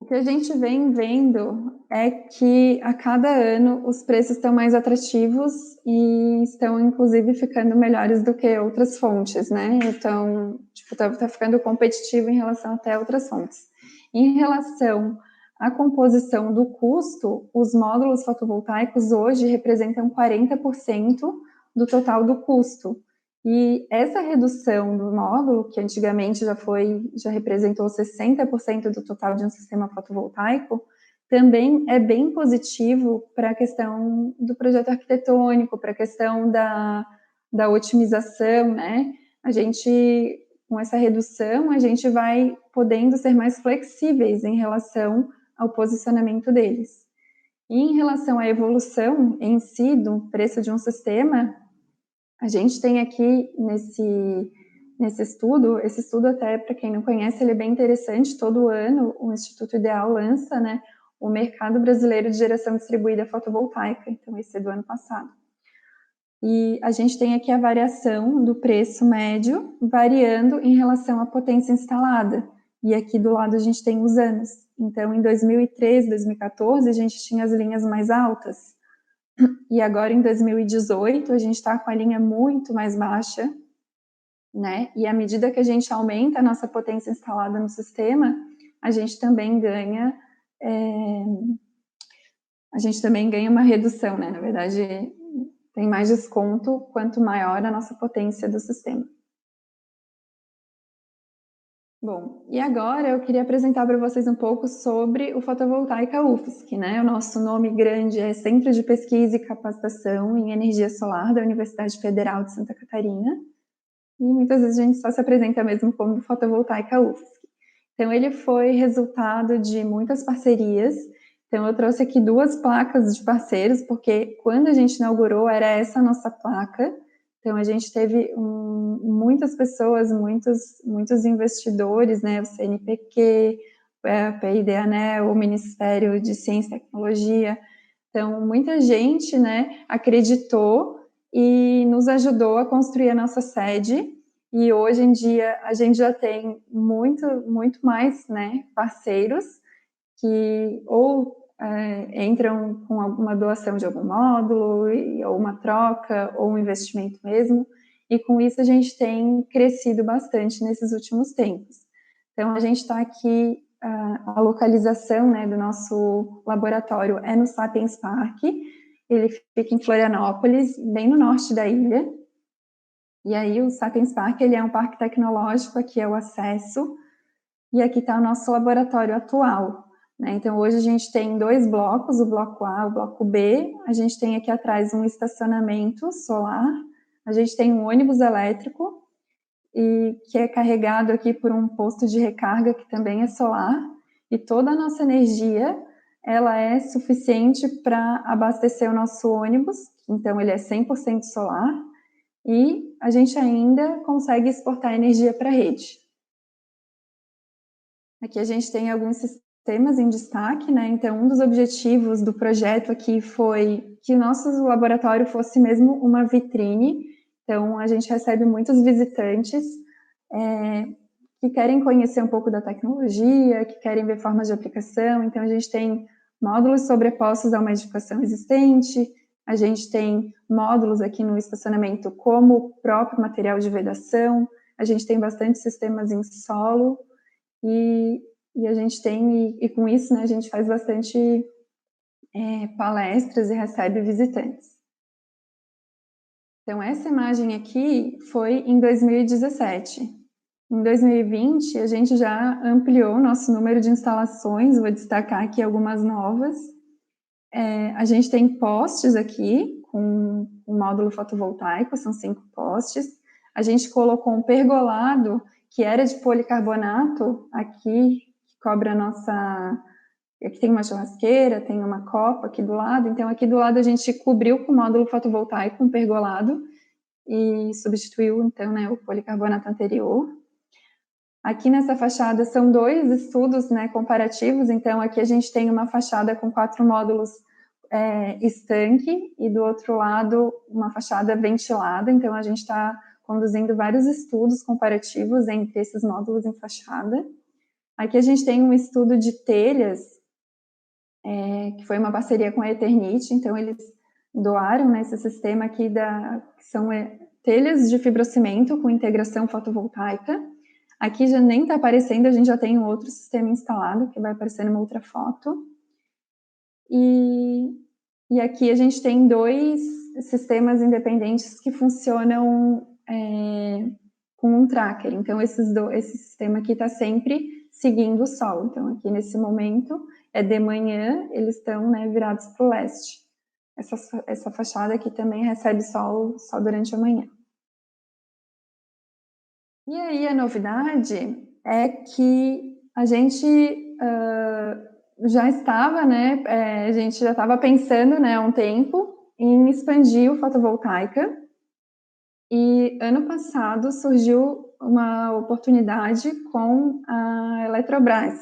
B: O que a gente vem vendo é que a cada ano os preços estão mais atrativos e estão, inclusive, ficando melhores do que outras fontes, né? Então, tipo, tá ficando competitivo em relação até a outras fontes. Em relação à composição do custo, os módulos fotovoltaicos hoje representam 40% do total do custo. E essa redução do módulo, que antigamente já representou 60% do total de um sistema fotovoltaico, também é bem positivo para a questão do projeto arquitetônico, para a questão da otimização, né? A gente, com essa redução, a gente vai podendo ser mais flexíveis em relação ao posicionamento deles. E em relação à evolução em si do preço de um sistema, a gente tem aqui nesse estudo, esse estudo até para quem não conhece, ele é bem interessante, todo ano o Instituto Ideal lança, né, o Mercado Brasileiro de Geração Distribuída Fotovoltaica, então esse é do ano passado. E a gente tem aqui a variação do preço médio variando em relação à potência instalada. E aqui do lado a gente tem os anos. Então, em 2013, 2014, a gente tinha as linhas mais altas. E agora, em 2018, a gente está com a linha muito mais baixa, né? E à medida que a gente aumenta a nossa potência instalada no sistema, a gente também ganha uma redução, né? Na verdade, tem mais desconto quanto maior a nossa potência do sistema. Bom, e agora eu queria apresentar para vocês um pouco sobre o Fotovoltaica UFSC, né? O nosso nome grande é Centro de Pesquisa e Capacitação em Energia Solar da Universidade Federal de Santa Catarina, e muitas vezes a gente só se apresenta mesmo como Fotovoltaica UFSC. Então, ele foi resultado de muitas parcerias. Então, eu trouxe aqui 2 placas de parceiros, porque quando a gente inaugurou, era essa a nossa placa. Então, a gente teve muitas pessoas, muitos investidores, né? O CNPq, a PID ANEEL, o Ministério de Ciência e Tecnologia. Então, muita gente, né, acreditou e nos ajudou a construir a nossa sede. E hoje em dia a gente já tem muito mais, né, parceiros que ou entram com alguma doação de algum módulo, ou uma troca, ou um investimento mesmo. E com isso a gente tem crescido bastante nesses últimos tempos. Então a gente está aqui, a localização, né, do nosso laboratório é no Sapiens Park. Ele fica em Florianópolis, bem no norte da ilha. E aí o Sapiens Park, ele é um parque tecnológico, aqui é o acesso, e aqui está o nosso laboratório atual, né? Então hoje a gente tem 2 blocos, o bloco A, o bloco B, a gente tem aqui atrás um estacionamento solar, a gente tem um ônibus elétrico, e que é carregado aqui por um posto de recarga que também é solar, e toda a nossa energia, ela é suficiente para abastecer o nosso ônibus, então ele é 100% solar, e a gente ainda consegue exportar energia para a rede. Aqui a gente tem alguns sistemas em destaque, né? Então, um dos objetivos do projeto aqui foi que o nosso laboratório fosse mesmo uma vitrine. Então, a gente recebe muitos visitantes que querem conhecer um pouco da tecnologia, que querem ver formas de aplicação. Então, a gente tem módulos sobrepostos a uma edificação existente, a gente tem módulos aqui no estacionamento como o próprio material de vedação, a gente tem bastante sistemas em solo, e a gente tem, e com isso, né, a gente faz bastante palestras e recebe visitantes. Então, essa imagem aqui foi em 2017. Em 2020, a gente já ampliou o nosso número de instalações, vou destacar aqui algumas novas. A gente tem postes aqui, com um módulo fotovoltaico, são 5 postes. A gente colocou um pergolado, que era de policarbonato, aqui, que cobre a nossa... Aqui tem uma churrasqueira, tem uma copa aqui do lado, então aqui do lado a gente cobriu com módulo fotovoltaico, um pergolado, e substituiu, então, né, o policarbonato anterior. Aqui nessa fachada são 2 estudos, né, comparativos, então aqui a gente tem uma fachada com 4 módulos estanque, e do outro lado uma fachada ventilada, então a gente está conduzindo vários estudos comparativos entre esses módulos em fachada. Aqui a gente tem um estudo de telhas, que foi uma parceria com a Eternit, então eles doaram, né, esse sistema aqui, que são telhas de fibrocimento com integração fotovoltaica. Aqui já nem está aparecendo, a gente já tem um outro sistema instalado, que vai aparecer numa outra foto. E aqui a gente tem 2 sistemas independentes que funcionam com um tracker. Então, esse sistema aqui está sempre seguindo o sol. Então, aqui nesse momento, de manhã, eles estão, né, virados para o leste. Essa fachada aqui também recebe sol só durante a manhã. E aí a novidade é que a gente já estava, né, a gente já estava pensando, né, há um tempo em expandir o fotovoltaica, e ano passado surgiu uma oportunidade com a Eletrobras.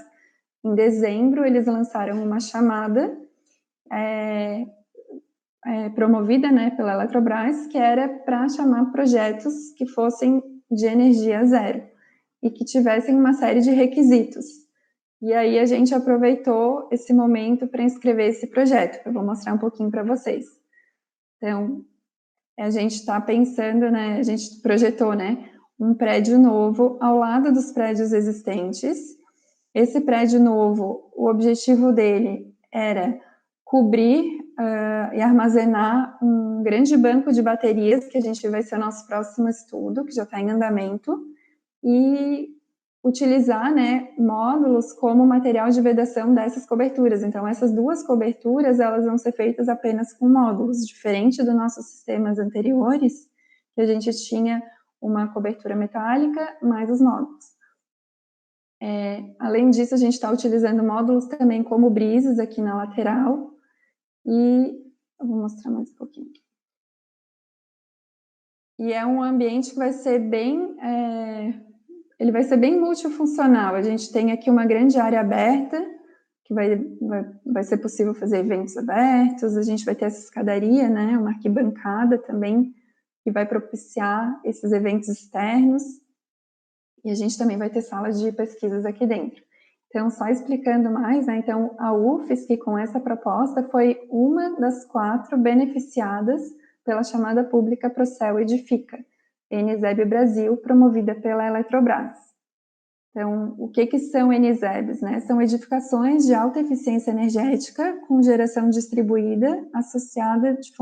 B: Em dezembro eles lançaram uma chamada promovida, né, pela Eletrobras, que era para chamar projetos que fossem de energia zero e que tivessem uma série de requisitos. E aí a gente aproveitou esse momento para inscrever esse projeto, que eu vou mostrar um pouquinho para vocês. Então, a gente está pensando, né, a gente projetou, né, um prédio novo ao lado dos prédios existentes. Esse prédio novo, o objetivo dele era cobrir e armazenar um grande banco de baterias, que a gente vai ser o nosso próximo estudo, que já está em andamento, e utilizar, né, módulos como material de vedação dessas coberturas. Então, essas duas coberturas, elas vão ser feitas apenas com módulos, diferente dos nossos sistemas anteriores, que a gente tinha uma cobertura metálica mais os módulos. Além disso, a gente está utilizando módulos também como brises aqui na lateral, e eu vou mostrar mais um pouquinho aqui. E é um ambiente que vai ser bem... ele vai ser bem multifuncional. A gente tem aqui uma grande área aberta, que vai ser possível fazer eventos abertos, a gente vai ter essa escadaria, né, uma arquibancada também, que vai propiciar esses eventos externos, e a gente também vai ter salas de pesquisas aqui dentro. Então, só explicando mais, né, então a UFSC, com essa proposta, foi uma das 4 beneficiadas pela chamada pública Procel Edifica, NZEB Brasil, promovida pela Eletrobras. Então, o que são NZEBs, né? São edificações de alta eficiência energética com geração distribuída associada de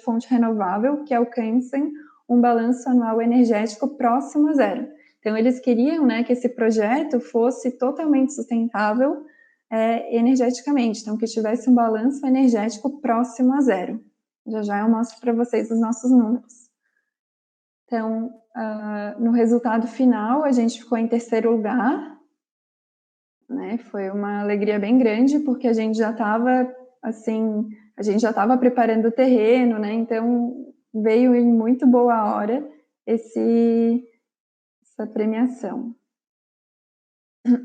B: fonte renovável que alcancem um balanço anual energético próximo a zero. Então, eles queriam, né, que esse projeto fosse totalmente sustentável energeticamente, então que tivesse um balanço energético próximo a zero. Já eu mostro para vocês os nossos números. Então, no resultado final, a gente ficou em 3º lugar, né? Foi uma alegria bem grande, porque a gente já estava, assim, preparando o terreno, né? Então, veio em muito boa hora essa premiação.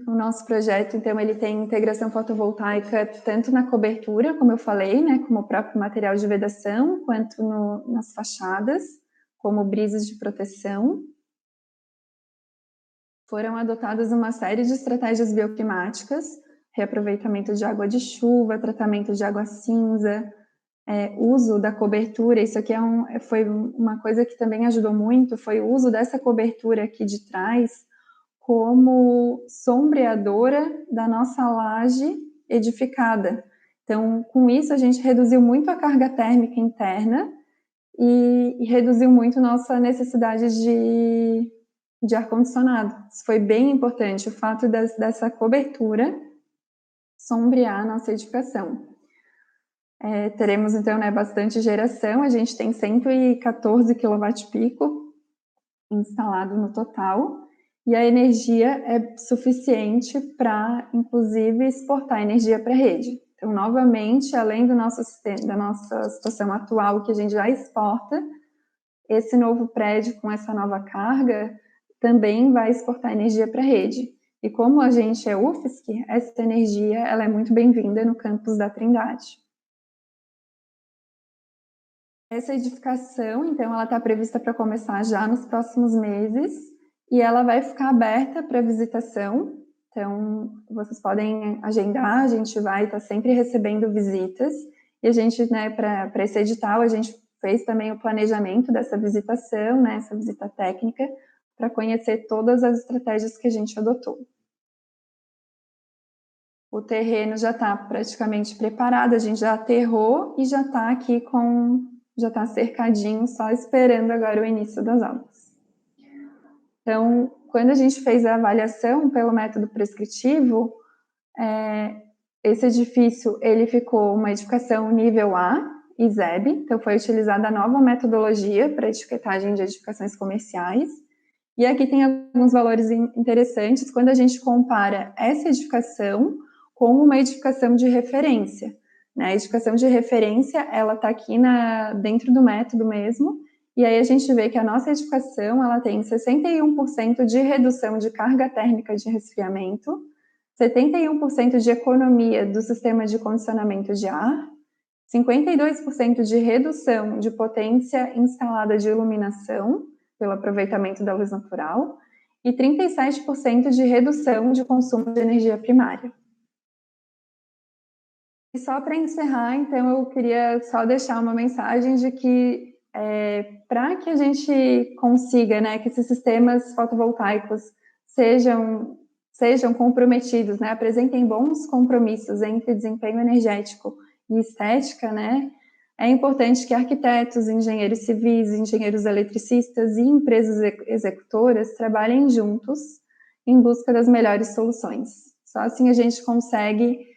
B: O nosso projeto, então, ele tem integração fotovoltaica tanto na cobertura, como eu falei, né, como o próprio material de vedação, quanto nas fachadas, como brises de proteção. Foram adotadas uma série de estratégias bioclimáticas, reaproveitamento de água de chuva, tratamento de água cinza, uso da cobertura. Isso aqui foi uma coisa que também ajudou muito, foi o uso dessa cobertura aqui de trás como sombreadora da nossa laje edificada. Então, com isso, a gente reduziu muito a carga térmica interna e reduziu muito nossa necessidade de ar-condicionado. Isso foi bem importante, o fato dessa cobertura sombrear a nossa edificação. Teremos, então, né, bastante geração, a gente tem 114 kW-pico instalado no total, e a energia é suficiente para, inclusive, exportar energia para a rede. Então, novamente, além do nosso sistema, da nossa situação atual, que a gente já exporta, esse novo prédio com essa nova carga também vai exportar energia para a rede. E como a gente é UFSC, essa energia ela é muito bem-vinda no campus da Trindade. Essa edificação, então, ela está prevista para começar já nos próximos meses e ela vai ficar aberta para visitação. Então, vocês podem agendar, a gente vai estar sempre recebendo visitas. E a gente, né, para esse edital, a gente fez também o planejamento dessa visitação, né, essa visita técnica, para conhecer todas as estratégias que a gente adotou. O terreno já está praticamente preparado, a gente já aterrou e já está aqui já está cercadinho, só esperando agora o início das aulas. Então, quando a gente fez a avaliação pelo método prescritivo, esse edifício, ele ficou uma edificação nível A, ISEB, então foi utilizada a nova metodologia para etiquetagem de edificações comerciais, e aqui tem alguns valores interessantes quando a gente compara essa edificação com uma edificação de referência. A edificação de referência, ela está aqui dentro do método mesmo, e aí a gente vê que a nossa edificação, ela tem 61% de redução de carga térmica de resfriamento, 71% de economia do sistema de condicionamento de ar, 52% de redução de potência instalada de iluminação pelo aproveitamento da luz natural e 37% de redução de consumo de energia primária. E só para encerrar, então, eu queria só deixar uma mensagem de que para que a gente consiga, né, que esses sistemas fotovoltaicos sejam comprometidos, né, apresentem bons compromissos entre desempenho energético e estética, né, é importante que arquitetos, engenheiros civis, engenheiros eletricistas e empresas executoras trabalhem juntos em busca das melhores soluções. Só assim a gente consegue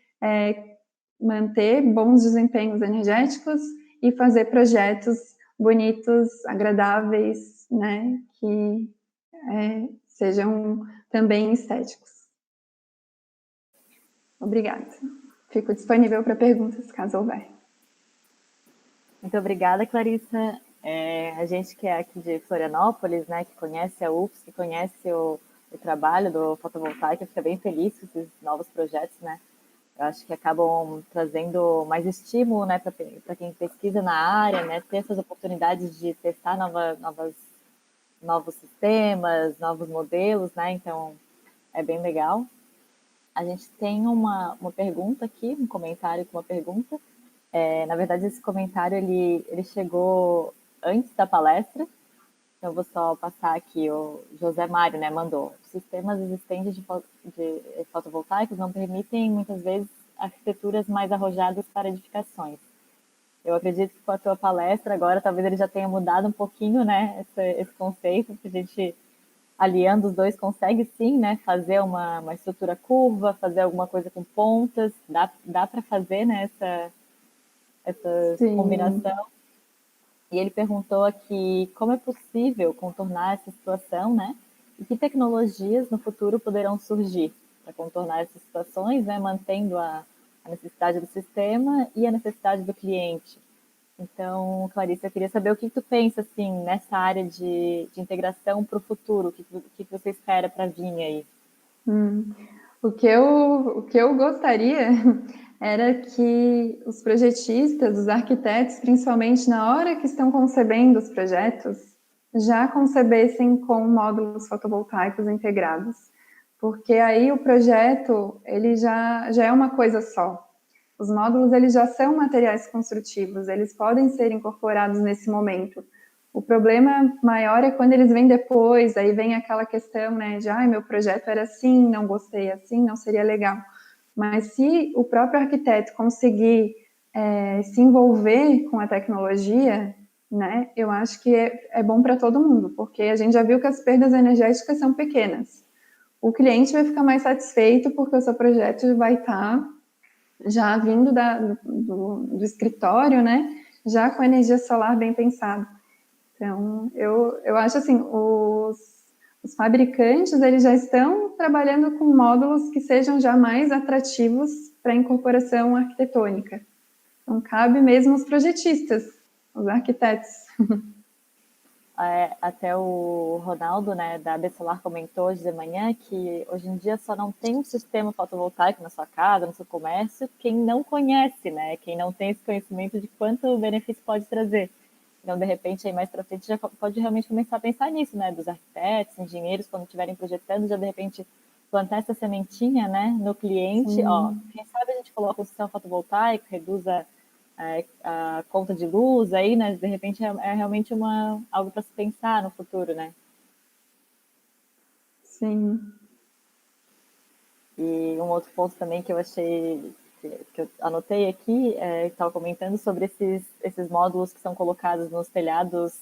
B: manter bons desempenhos energéticos e fazer projetos bonitos, agradáveis, né, que sejam também estéticos. Obrigada. Fico disponível para perguntas, caso houver.
A: Muito obrigada, Clarissa. A gente que é aqui de Florianópolis, né, que conhece a UFS, que conhece o trabalho do fotovoltaico, fica bem feliz com esses novos projetos, né? Eu acho que acabam trazendo mais estímulo, né, para quem pesquisa na área, né, ter essas oportunidades de testar novos sistemas, novos modelos, né? Então é bem legal. A gente tem uma pergunta aqui, um comentário com uma pergunta. Na verdade, esse comentário ele chegou antes da palestra. Então, eu vou só passar aqui. O José Mário, né, mandou. Sistemas existentes de fotovoltaicos não permitem, muitas vezes, arquiteturas mais arrojadas para edificações. Eu acredito que com a tua palestra agora, talvez ele já tenha mudado um pouquinho, né, esse conceito, que a gente, aliando os dois, consegue sim, né, fazer uma estrutura curva, fazer alguma coisa com pontas, dá para fazer, né, essa combinação. E ele perguntou aqui como é possível contornar essa situação, né? E que tecnologias no futuro poderão surgir para contornar essas situações, né? Mantendo a necessidade do sistema e a necessidade do cliente. Então, Clarissa, eu queria saber o que tu pensa, assim, nessa área de integração para o futuro, o que você espera para vir aí?
B: O que eu gostaria era que os projetistas, os arquitetos, principalmente na hora que estão concebendo os projetos, já concebessem com módulos fotovoltaicos integrados, porque aí o projeto ele já é uma coisa só. Os módulos eles já são materiais construtivos, eles podem ser incorporados nesse momento. O problema maior é quando eles vêm depois, aí vem aquela questão, né, de meu projeto era assim, não gostei assim, não seria legal. Mas se o próprio arquiteto conseguir se envolver com a tecnologia, né, eu acho que é bom para todo mundo, porque a gente já viu que as perdas energéticas são pequenas. O cliente vai ficar mais satisfeito porque o seu projeto vai estar já vindo do escritório, né, já com energia solar bem pensada. Então, eu acho assim, os fabricantes, eles já estão trabalhando com módulos que sejam já mais atrativos para incorporação arquitetônica. Então, cabe mesmo os projetistas, os arquitetos.
A: Até o Ronaldo, né, da AB Solar comentou hoje de manhã que hoje em dia só não tem um sistema fotovoltaico na sua casa, no seu comércio, quem não conhece, né, quem não tem esse conhecimento de quanto benefício pode trazer. Então, de repente, aí mais para frente já pode realmente começar a pensar nisso, né, dos arquitetos, engenheiros, quando estiverem projetando, já de repente plantar essa sementinha, né, no cliente.
B: Sim.
A: Ó, quem sabe a gente coloca um sistema fotovoltaico, reduz a conta de luz aí, né? De repente é realmente algo para se pensar no futuro, né?
B: Sim.
A: E um outro ponto também que eu achei, que eu anotei aqui, estava comentando sobre esses módulos que são colocados nos telhados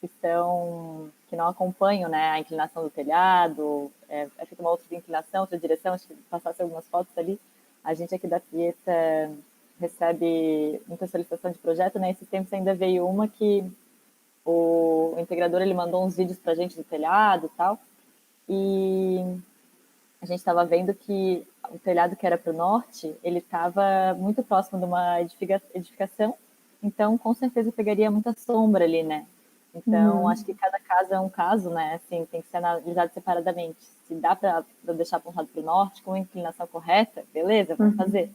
A: que não acompanham, né, a inclinação do telhado, fica uma outra inclinação, outra direção, acho que passasse algumas fotos ali. A gente aqui da Fieta recebe muita solicitação de projeto, né? Esses tempos ainda veio uma que o integrador ele mandou uns vídeos para a gente do telhado e tal, e a gente estava vendo que o telhado que era para o norte, ele estava muito próximo de uma edificação, então com certeza pegaria muita sombra ali, né? Então, acho que cada caso é um caso, né? Assim, tem que ser analisado separadamente. Se dá para deixar apontado para o norte, com a inclinação correta, beleza, vamos fazer.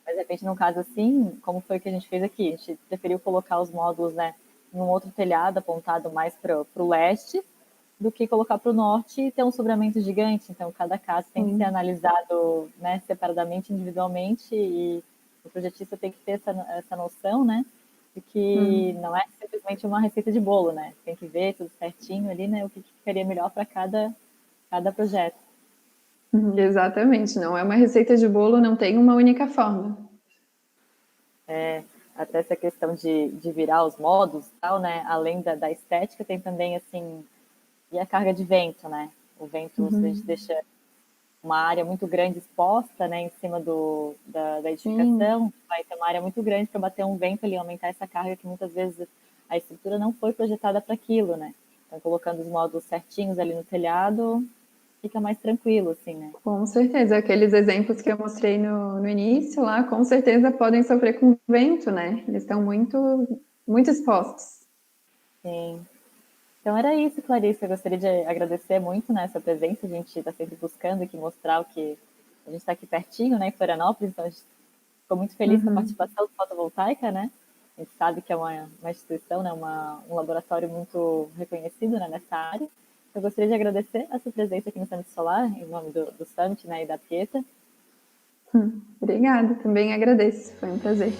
A: Mas, de repente, num caso assim, como foi que a gente fez aqui? A gente preferiu colocar os módulos, né, num outro telhado apontado mais para o leste, do que colocar para o norte e ter um sobramento gigante. Então, cada caso tem que ser
B: Sim.
A: analisado, né, separadamente, individualmente, e o projetista tem que ter essa noção, né, de que
B: Uhum.
A: não é simplesmente uma receita de bolo, né? Tem que ver tudo certinho ali, né, o que ficaria melhor para cada projeto.
B: Exatamente, não é uma receita de bolo, não tem uma única forma.
A: Até essa questão de virar os modos, tal, né? Além da estética, tem também assim e a carga de vento, né? O vento, se a gente
B: Uhum.
A: deixa uma área muito grande exposta, né, em cima da
B: Sim,
A: edificação, vai ter uma área muito grande para bater um vento ali, aumentar essa carga que muitas vezes a estrutura não foi projetada para aquilo, né? Então, colocando os módulos certinhos ali no telhado, fica mais tranquilo, assim, né?
B: com certeza. Aqueles exemplos que eu mostrei no início lá, com certeza podem sofrer com vento, né? Eles estão muito expostos.
A: Sim. Então era isso, Clarice. Eu gostaria de agradecer muito, né, essa presença. A gente está sempre buscando aqui mostrar o que a gente está aqui pertinho, né, em Florianópolis. Então a gente ficou muito feliz com a
B: Uhum.
A: participação do Fotovoltaica, né? A gente sabe que é uma instituição, né, um laboratório muito reconhecido, né, nessa área. Eu gostaria de agradecer a sua presença aqui no Summit Solar, em nome do Summit, né, e da Pieta.
B: Obrigada, também agradeço. Foi um prazer.